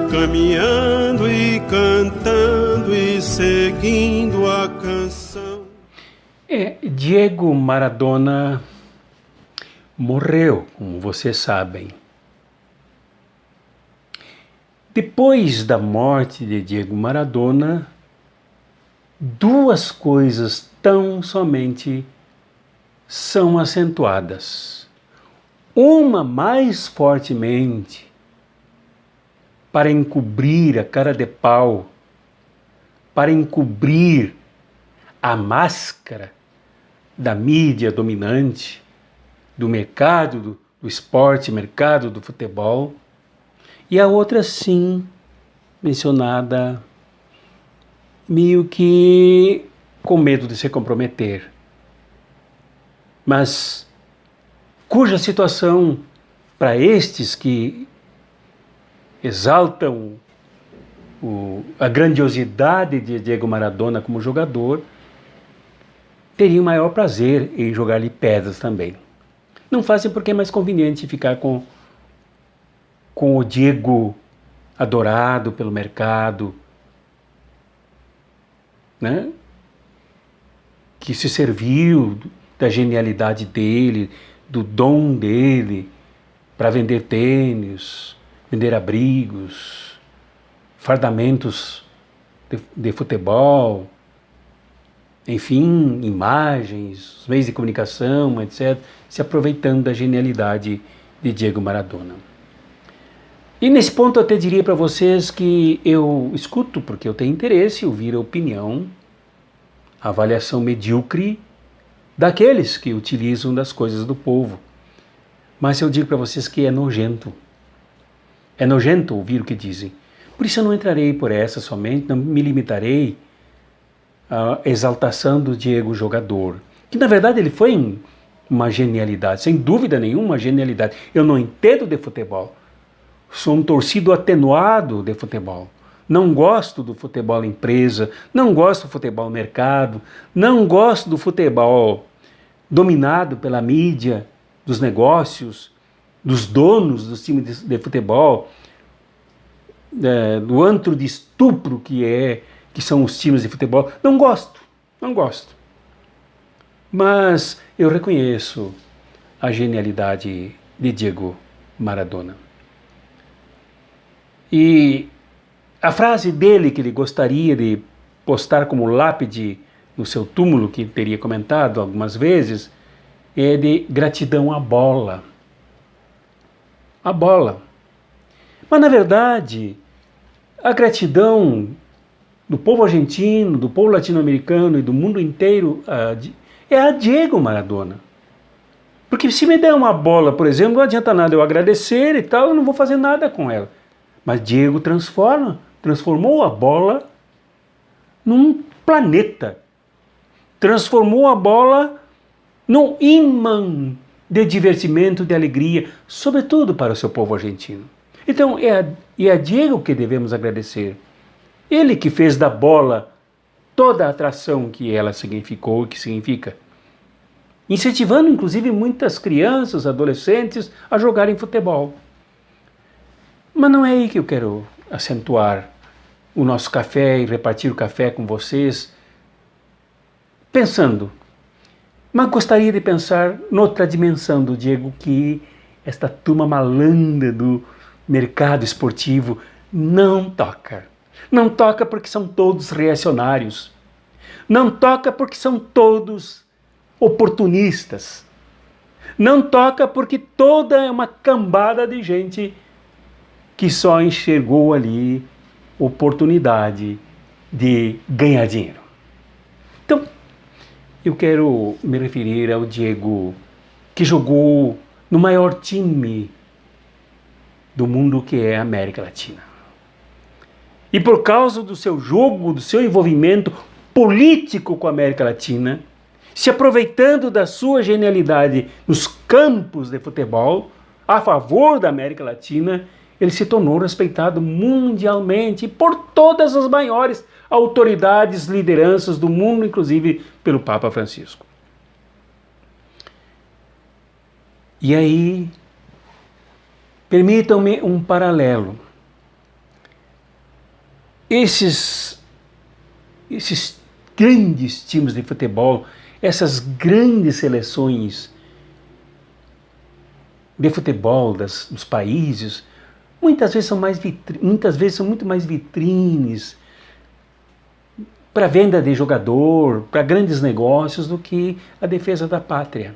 Caminhando e cantando e seguindo a canção. Diego Maradona morreu, como vocês sabem. Depois da morte de Diego Maradona, duas coisas tão somente são acentuadas. Uma mais fortemente para encobrir a cara de pau, para encobrir a máscara da mídia dominante, do mercado do esporte, mercado do futebol, e a outra sim, mencionada meio que com medo de se comprometer, mas cuja situação, para estes que exaltam a grandiosidade de Diego Maradona como jogador, teriam maior prazer em jogar-lhe pedras também. Não fazem porque é mais conveniente ficar com o Diego adorado pelo mercado, né? Que se serviu da genialidade dele, do dom dele para vender tênis, vender abrigos, fardamentos de futebol, enfim, imagens, meios de comunicação, etc., se aproveitando da genialidade de Diego Maradona. E nesse ponto eu até diria para vocês que eu escuto, porque eu tenho interesse em ouvir a opinião, a avaliação medíocre daqueles que utilizam das coisas do povo. Mas eu digo para vocês que é nojento. É nojento ouvir o que dizem. Por isso eu não entrarei por essa somente, não me limitarei à exaltação do Diego jogador, que na verdade ele foi uma genialidade, sem dúvida nenhuma uma genialidade. Eu não entendo de futebol, sou um torcido atenuado de futebol, não gosto do futebol empresa, não gosto do futebol mercado, não gosto do futebol dominado pela mídia, dos negócios, dos donos dos times de futebol, do antro de estupro que são os times de futebol. Não gosto. Mas eu reconheço a genialidade de Diego Maradona. E a frase dele que ele gostaria de postar como lápide no seu túmulo, que teria comentado algumas vezes, é de gratidão à bola. A bola. Mas, na verdade, a gratidão do povo argentino, do povo latino-americano e do mundo inteiro é a Diego Maradona. Porque se me der uma bola, por exemplo, não adianta nada eu agradecer e tal, eu não vou fazer nada com ela. Mas Diego transformou a bola num planeta. Transformou a bola num imã de divertimento, de alegria, sobretudo para o seu povo argentino. Então é a Diego que devemos agradecer. Ele que fez da bola toda a atração que ela significou e que significa. Incentivando inclusive muitas crianças, adolescentes a jogarem futebol. Mas não é aí que eu quero acentuar o nosso café e repartir o café com vocês, pensando. Mas gostaria de pensar noutra dimensão do Diego, que esta turma malandra do mercado esportivo não toca. Não toca porque são todos reacionários. Não toca porque são todos oportunistas. Não toca porque toda é uma cambada de gente que só enxergou ali oportunidade de ganhar dinheiro. Então, eu quero me referir ao Diego, que jogou no maior time do mundo, que é a América Latina. E por causa do seu jogo, do seu envolvimento político com a América Latina, se aproveitando da sua genialidade nos campos de futebol, a favor da América Latina, ele se tornou respeitado mundialmente por todas as maiores autoridades, lideranças do mundo, inclusive pelo Papa Francisco. E aí, permitam-me um paralelo. Esses grandes times de futebol, essas grandes seleções de futebol dos países, muitas vezes são muito mais vitrines para venda de jogador, para grandes negócios, do que a defesa da pátria.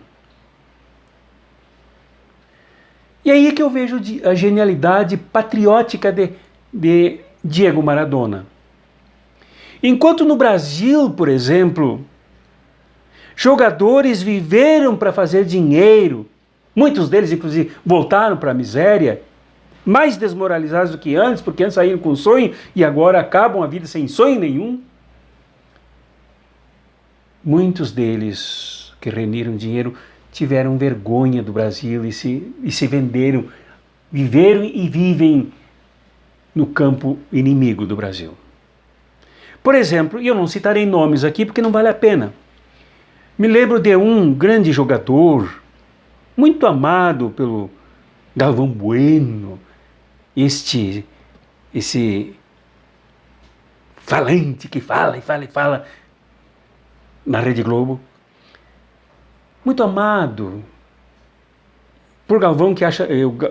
E aí é que eu vejo a genialidade patriótica de Diego Maradona. Enquanto no Brasil, por exemplo, jogadores viveram para fazer dinheiro, muitos deles, inclusive, voltaram para a miséria, mais desmoralizados do que antes, porque antes saíram com sonho e agora acabam a vida sem sonho nenhum. Muitos deles que reuniram dinheiro tiveram vergonha do Brasil e se venderam, viveram e vivem no campo inimigo do Brasil. Por exemplo, e eu não citarei nomes aqui porque não vale a pena, me lembro de um grande jogador, muito amado pelo Galvão Bueno, esse falante que fala e fala na Rede Globo, muito amado por Galvão, que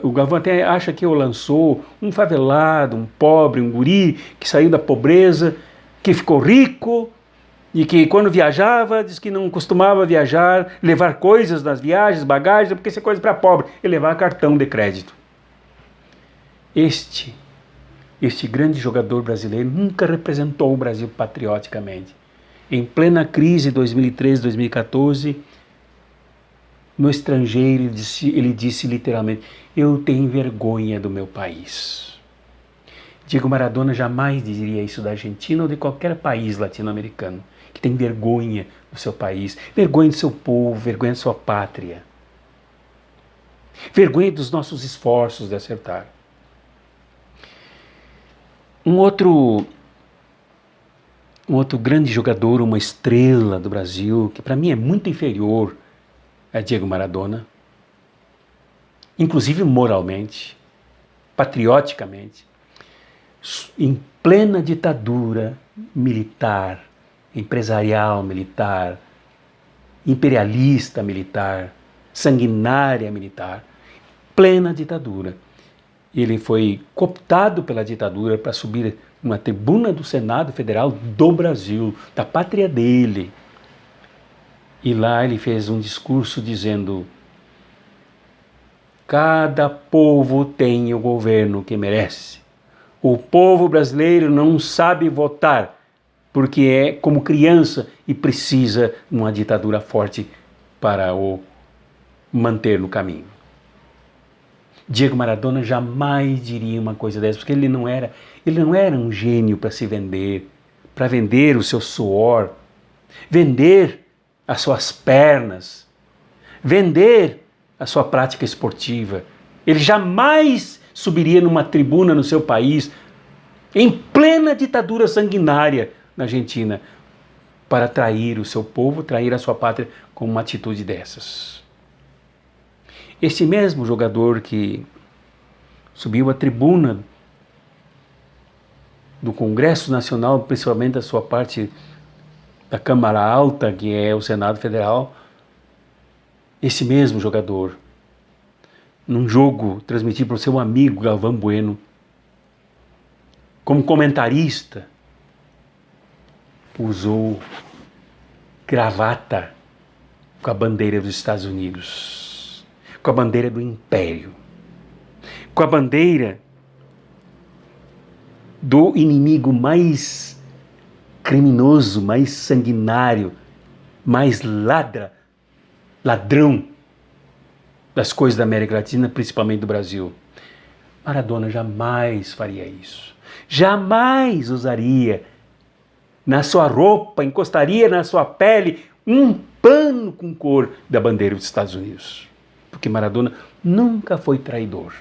o Galvão até acha que o lançou um favelado, um pobre, um guri que saiu da pobreza, que ficou rico e que quando viajava, diz que não costumava viajar, levar coisas das viagens, bagagens, porque isso é coisa para pobre, e levar cartão de crédito. Este grande jogador brasileiro nunca representou o Brasil patrioticamente. Em plena crise 2013, 2014, no estrangeiro, ele disse literalmente: eu tenho vergonha do meu país. Diego Maradona jamais diria isso da Argentina ou de qualquer país latino-americano, que tem vergonha do seu país, vergonha do seu povo, vergonha da sua pátria, vergonha dos nossos esforços de acertar. Um outro grande jogador, uma estrela do Brasil, que para mim é muito inferior a Diego Maradona, inclusive moralmente, patrioticamente, em plena ditadura militar, empresarial militar, imperialista militar, sanguinária militar, plena ditadura. Ele foi cooptado pela ditadura para subir numa tribuna do Senado Federal do Brasil, da pátria dele. E lá ele fez um discurso dizendo: cada povo tem o governo que merece. O povo brasileiro não sabe votar porque é como criança e precisa de uma ditadura forte para o manter no caminho. Diego Maradona jamais diria uma coisa dessa, porque ele não era um gênio para se vender, para vender o seu suor, vender as suas pernas, vender a sua prática esportiva. Ele jamais subiria numa tribuna no seu país, em plena ditadura sanguinária na Argentina, para trair o seu povo, trair a sua pátria com uma atitude dessas. Esse mesmo jogador que subiu à tribuna do Congresso Nacional, principalmente da sua parte da Câmara Alta, que é o Senado Federal, esse mesmo jogador, num jogo transmitido por seu amigo Galvão Bueno, como comentarista, usou gravata com a bandeira dos Estados Unidos, com a bandeira do Império, com a bandeira do inimigo mais criminoso, mais sanguinário, mais ladrão das coisas da América Latina, principalmente do Brasil. Maradona jamais faria isso. Jamais usaria na sua roupa, encostaria na sua pele um pano com cor da bandeira dos Estados Unidos. Porque Maradona nunca foi traidor.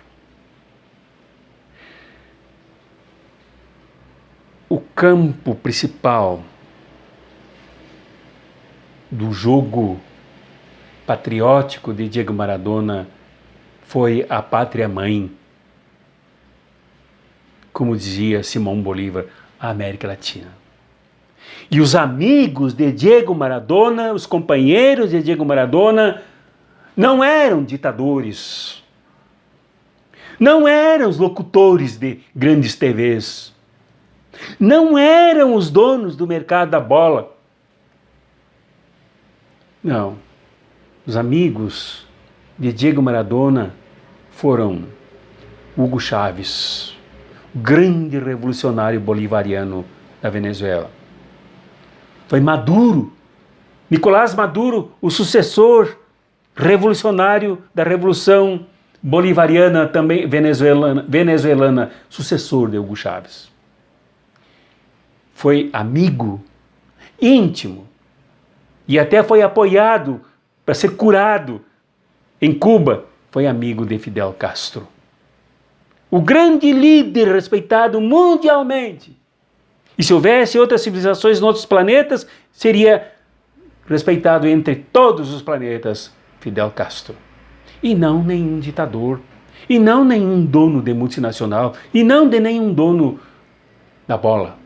O campo principal do jogo patriótico de Diego Maradona foi a pátria-mãe, como dizia Simão Bolívar, a América Latina. E os amigos de Diego Maradona, os companheiros de Diego Maradona, não eram ditadores, não eram os locutores de grandes TVs, não eram os donos do mercado da bola. Não, os amigos de Diego Maradona foram Hugo Chávez, o grande revolucionário bolivariano da Venezuela. Foi Maduro, Nicolás Maduro, o sucessor revolucionário da Revolução Bolivariana, também venezuelana, sucessor de Hugo Chávez. Foi amigo íntimo e até foi apoiado para ser curado em Cuba, foi amigo de Fidel Castro. O grande líder respeitado mundialmente. E se houvesse outras civilizações em outros planetas, seria respeitado entre todos os planetas Fidel Castro. E não nenhum ditador, e não nenhum dono de multinacional, e não de nenhum dono da bola,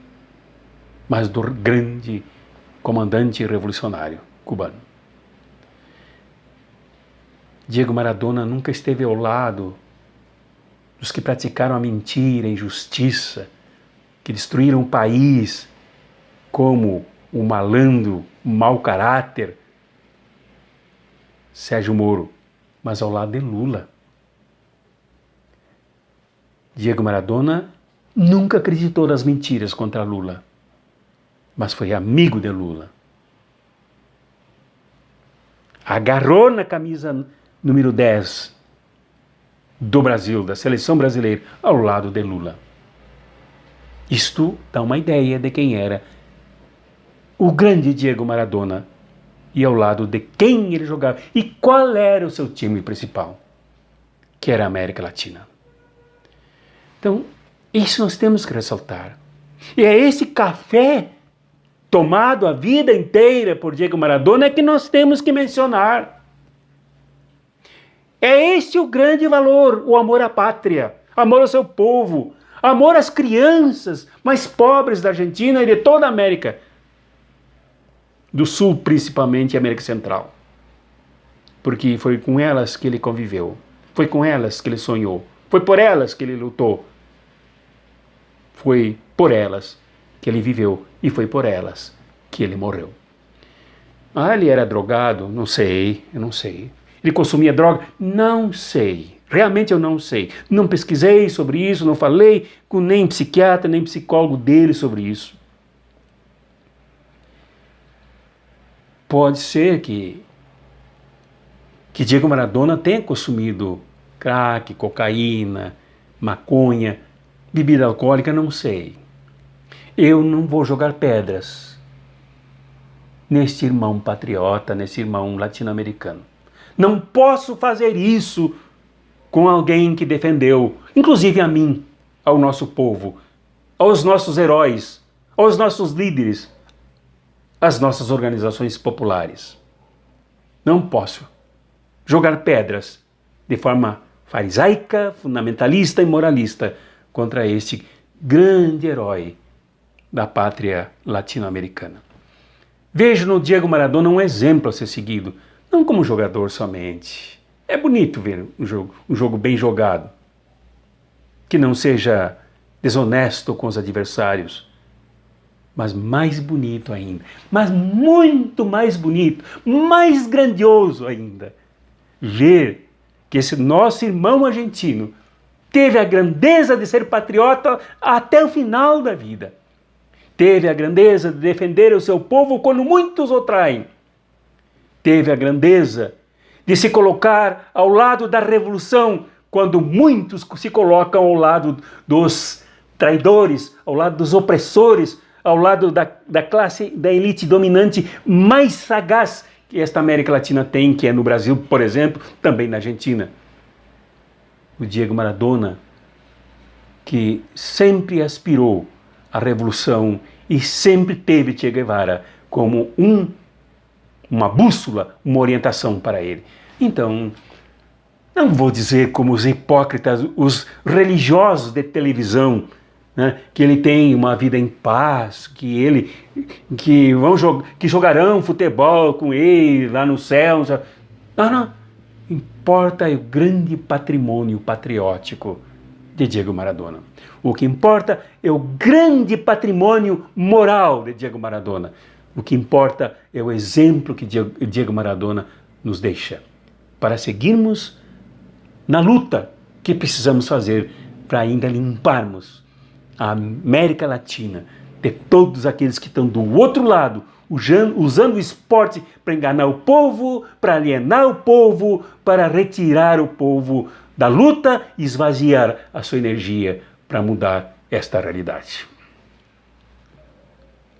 mas do grande comandante revolucionário cubano. Diego Maradona nunca esteve ao lado dos que praticaram a mentira, a injustiça, que destruíram o país, como o malandro, o mau caráter, Sérgio Moro, mas ao lado de Lula. Diego Maradona nunca acreditou nas mentiras contra Lula, mas foi amigo de Lula. Agarrou na camisa número 10 do Brasil, da seleção brasileira, ao lado de Lula. Isto dá uma ideia de quem era o grande Diego Maradona e ao lado de quem ele jogava e qual era o seu time principal, que era a América Latina. Então, isso nós temos que ressaltar. E é esse café tomado a vida inteira por Diego Maradona que nós temos que mencionar. É esse o grande valor, o amor à pátria, amor ao seu povo, amor às crianças mais pobres da Argentina e de toda a América do Sul, principalmente a América Central. Porque foi com elas que ele conviveu, foi com elas que ele sonhou, foi por elas que ele lutou, foi por elas que ele viveu e foi por elas que ele morreu. Ah, ele era drogado? Não sei, eu não sei. Ele consumia droga? Não sei. Realmente eu não sei. Não pesquisei sobre isso, não falei com nem psiquiatra, nem psicólogo dele sobre isso. Pode ser que Diego Maradona tenha consumido crack, cocaína, maconha, bebida alcoólica, não sei. Eu não vou jogar pedras neste irmão patriota, nesse irmão latino-americano. Não posso fazer isso com alguém que defendeu, inclusive a mim, ao nosso povo, aos nossos heróis, aos nossos líderes, às nossas organizações populares. Não posso jogar pedras de forma farisaica, fundamentalista e moralista contra este grande herói da pátria latino-americana. Vejo no Diego Maradona um exemplo a ser seguido, não como jogador somente. É bonito ver um jogo bem jogado, que não seja desonesto com os adversários, mas mais bonito ainda, mas muito mais bonito, mais grandioso ainda, ver que esse nosso irmão argentino teve a grandeza de ser patriota até o final da vida. Teve a grandeza de defender o seu povo quando muitos o traem. Teve a grandeza de se colocar ao lado da revolução quando muitos se colocam ao lado dos traidores, ao lado dos opressores, ao lado da classe, da elite dominante mais sagaz que esta América Latina tem, que é no Brasil, por exemplo, também na Argentina. O Diego Maradona, que sempre aspirou à revolução e sempre teve Che Guevara como uma bússola, uma orientação para ele. Então, não vou dizer como os hipócritas, os religiosos de televisão, né, que ele tem uma vida em paz, que jogarão futebol com ele lá no céu. Não. Importa o grande patrimônio patriótico de Diego Maradona. O que importa é o grande patrimônio moral de Diego Maradona. O que importa é o exemplo que Diego Maradona nos deixa para seguirmos na luta que precisamos fazer para ainda limparmos a América Latina de todos aqueles que estão do outro lado, usando o esporte para enganar o povo, para alienar o povo, para retirar o povo da luta e esvaziar a sua energia para mudar esta realidade.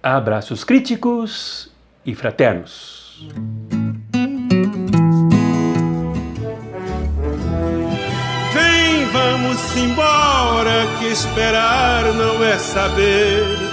Abraços críticos e fraternos. Vem, vamos embora, que esperar não é saber.